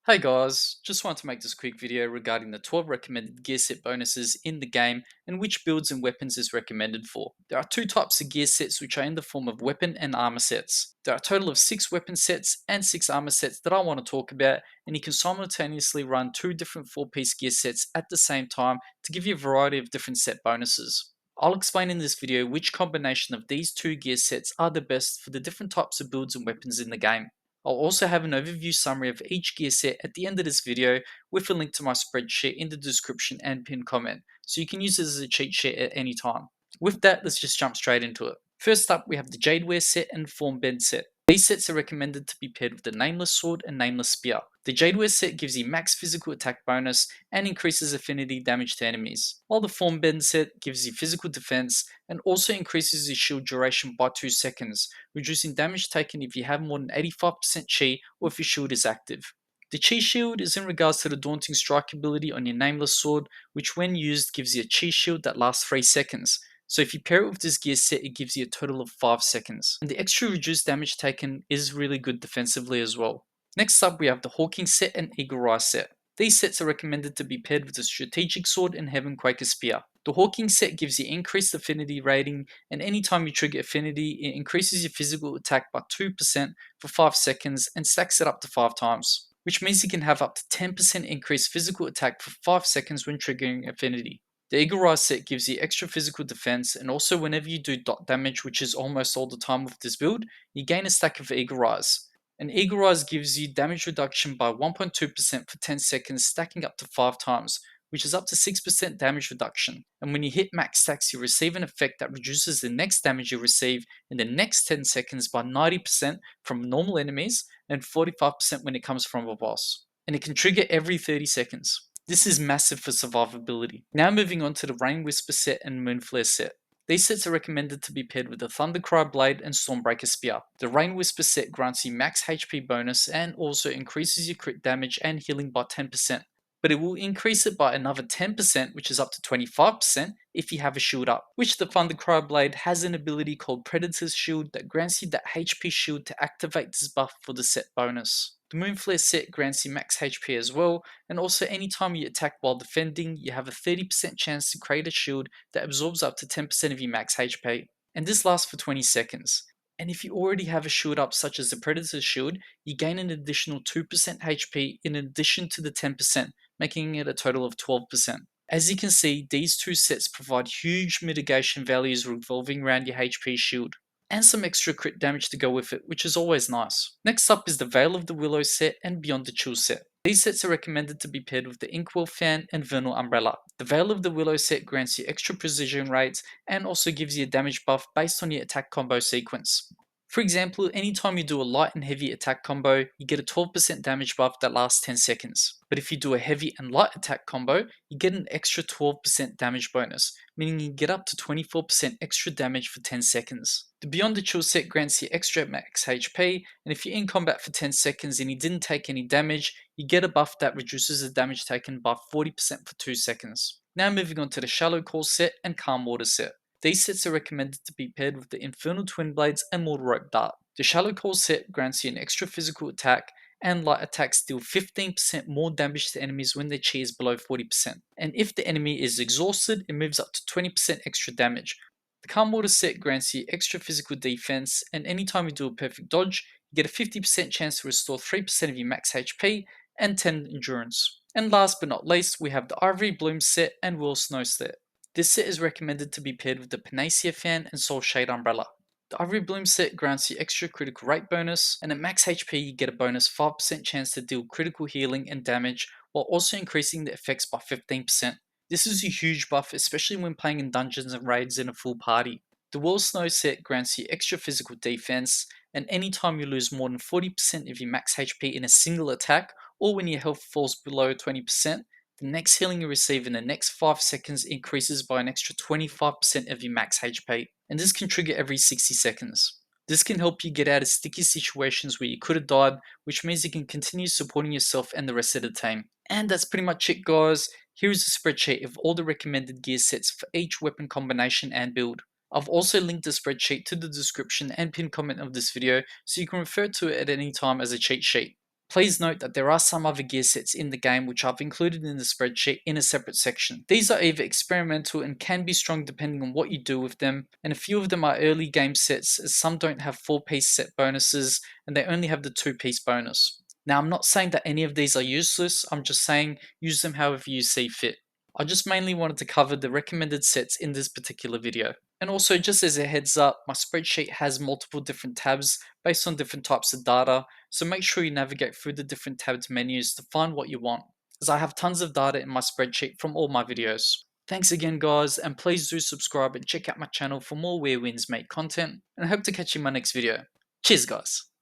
Hey guys, just wanted to make this quick video regarding the 12 recommended gear set bonuses in the game and which builds and weapons is recommended for. There are two types of gear sets which are in the form of weapon and armor sets. There are a total of 6 weapon sets and 6 armor sets that I want to talk about, and you can simultaneously run 2 different 4-piece gear sets at the same time to give you a variety of different set bonuses. I'll explain in this video which combination of these 2 gear sets are the best for the different types of builds and weapons in the game. I'll also have an overview summary of each gear set at the end of this video with a link to my spreadsheet in the description and pinned comment, so you can use this as a cheat sheet at any time. With that, let's just jump straight into it. First up, we have the Jadeware Set and Formbend Set. These sets are recommended to be paired with the Nameless Sword and Nameless Spear. The Jadeware set gives you max physical attack bonus and increases affinity damage to enemies, while the Formbend set gives you physical defense and also increases your shield duration by 2 seconds, reducing damage taken if you have more than 85% chi or if your shield is active. The chi shield is in regards to the daunting strike ability on your Nameless Sword, which when used gives you a chi shield that lasts 3 seconds. So if you pair it with this gear set, it gives you a total of 5 seconds. And the extra reduced damage taken is really good defensively as well. Next up, we have the Hawking Set and Eaglerise Set. These sets are recommended to be paired with the Strategic Sword and Heavenquaker Spear. The Hawking set gives you increased affinity rating, and anytime you trigger affinity, it increases your physical attack by 2% for 5 seconds and stacks it up to 5 times, which means you can have up to 10% increased physical attack for 5 seconds when triggering affinity. The Eaglerise set gives you extra physical defense, and also whenever you do dot damage, which is almost all the time with this build, you gain a stack of Eaglerise. And Eaglerise gives you damage reduction by 1.2% for 10 seconds, stacking up to 5 times, which is up to 6% damage reduction. And when you hit max stacks, you receive an effect that reduces the next damage you receive in the next 10 seconds by 90% from normal enemies and 45% when it comes from a boss. And it can trigger every 30 seconds. This is massive for survivability. Now moving on to the Rainwhisper Set and Moonflare Set. These sets are recommended to be paired with the Thundercry Blade and Stormbreaker Spear. The Rainwhisper set grants you max HP bonus and also increases your crit damage and healing by 10%, but it will increase it by another 10%, which is up to 25% if you have a shield up, which the Thundercry Blade has an ability called Predator's Shield that grants you that HP shield to activate this buff for the set bonus. The Moonflare set grants you max HP as well, and also anytime you attack while defending, you have a 30% chance to create a shield that absorbs up to 10% of your max HP, and this lasts for 20 seconds. And if you already have a shield up such as the Predator's Shield, you gain an additional 2% HP in addition to the 10%, making it a total of 12%. As you can see, these two sets provide huge mitigation values revolving around your HP shield, and some extra crit damage to go with it, which is always nice. Next up is the Veil of the Willow set and Beyond the Chill set. These sets are recommended to be paired with the Inkwell fan and Vernal umbrella. The Veil of the Willow set grants you extra precision rates and also gives you a damage buff based on your attack combo sequence. For example, anytime you do a light and heavy attack combo, you get a 12% damage buff that lasts 10 seconds. But if you do a heavy and light attack combo, you get an extra 12% damage bonus, meaning you get up to 24% extra damage for 10 seconds. The Beyond the Chill set grants you extra max HP, and if you're in combat for 10 seconds and you didn't take any damage, you get a buff that reduces the damage taken by 40% for 2 seconds. Now moving on to the Shallowcall Set and Calmwaters Set. These sets are recommended to be paired with the Infernal Twinblades and Mortal Rope Dart. The Shallowcall set grants you an extra physical attack, and light attacks deal 15% more damage to enemies when their chi is below 40%. And if the enemy is exhausted, it moves up to 20% extra damage. The Calmwaters set grants you extra physical defense, and anytime you do a perfect dodge, you get a 50% chance to restore 3% of your max HP and 10 endurance. And last but not least, we have the Ivorybloom Set and Whirlsnow Set. This set is recommended to be paired with the Panacea fan and Soulshade umbrella. The Ivorybloom set grants you extra critical rate bonus, and at max HP you get a bonus 5% chance to deal critical healing and damage, while also increasing the effects by 15%. This is a huge buff, especially when playing in dungeons and raids in a full party. The Whirlsnow set grants you extra physical defense, and anytime you lose more than 40% of your max HP in a single attack, or when your health falls below 20%, the next healing you receive in the next 5 seconds increases by an extra 25% of your max HP, and this can trigger every 60 seconds. This can help you get out of sticky situations where you could have died, which means you can continue supporting yourself and the rest of the team. And that's pretty much it, guys. Here is a spreadsheet of all the recommended gear sets for each weapon combination and build. I've also linked the spreadsheet to the description and pinned comment of this video so you can refer to it at any time as a cheat sheet. Please note that there are some other gear sets in the game which I've included in the spreadsheet in a separate section. These are either experimental and can be strong depending on what you do with them, and a few of them are early game sets as some don't have 4-piece set bonuses and they only have the 2-piece bonus. Now I'm not saying that any of these are useless, I'm just saying use them however you see fit. I just mainly wanted to cover the recommended sets in this particular video. And also, just as a heads up, my spreadsheet has multiple different tabs based on different types of data, so make sure you navigate through the different tabs menus to find what you want, as I have tons of data in my spreadsheet from all my videos. Thanks again guys, and please do subscribe and check out my channel for more Where Winds Meet content, and I hope to catch you in my next video. Cheers guys!